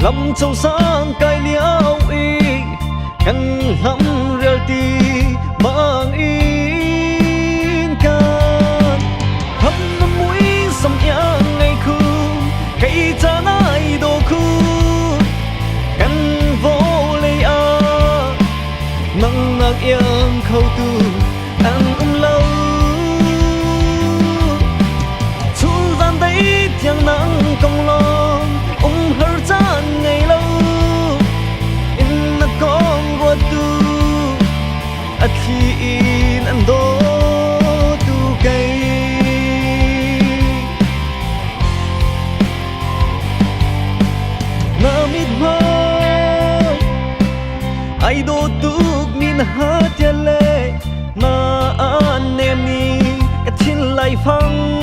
lắm châu sáng cài liao y căn lắm reality mang in can hâm năm mũi sầm yang ngày khu cây cha nai đồ khu căn vô lê a nắng nạc yang khâu tu ăn lâu chun gian đấy tiếng nắng công lo hở gian ngày lâu in là con ruột tu khi in ăn đô tu cây na mít mơ ai đô tu min hát ya lệ na anh em ni cái thiên lại phăng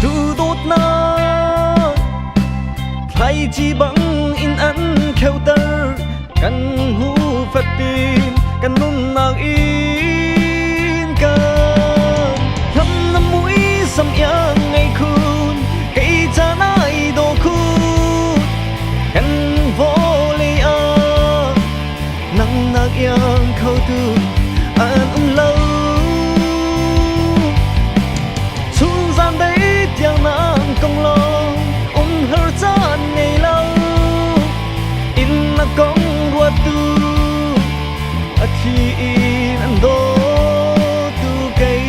tu đốt na hay chỉ bằng in ăn khêu tơ căn hu phật tin căn nôn nàng in can thăm năm mũi sầm yang ngày khun cây cha nai đồ khun căn vô lê a nắng nạc yang khâu tu an lâu xuân gian đấy tiếng nàng công lo hở gian ngày lâu in là con ruột tu khi in ăn đô tu cây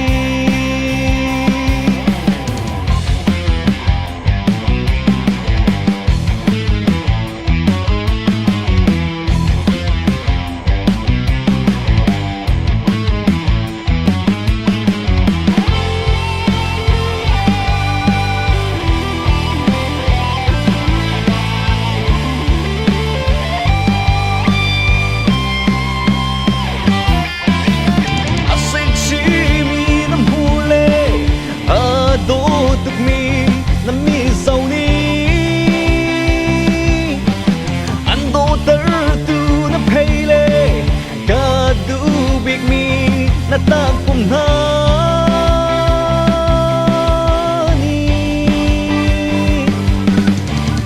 na ta cùng hani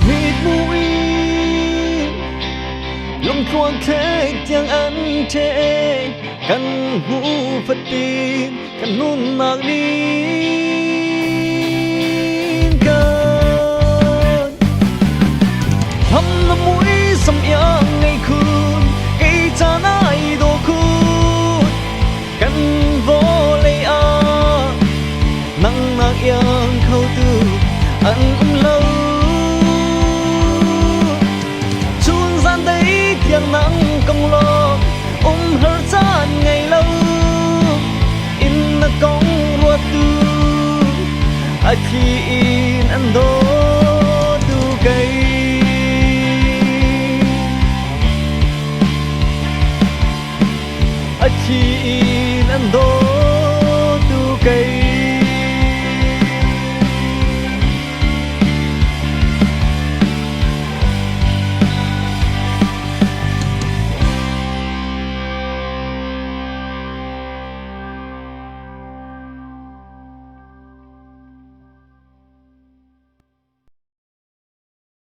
mịt mũi lông thoáng thế tiếng ăn chê căn hu phật tin căn nôn nạc đi can thăm năm mũi sầm yang ngày khun cây cha nai đồ khun căn vô lê a nắng nạc yang khâu tu ăn lâu chun gian đấy tiếng nắng công lo hở gian ngày lâu in là con ruột tu khi in ăn đô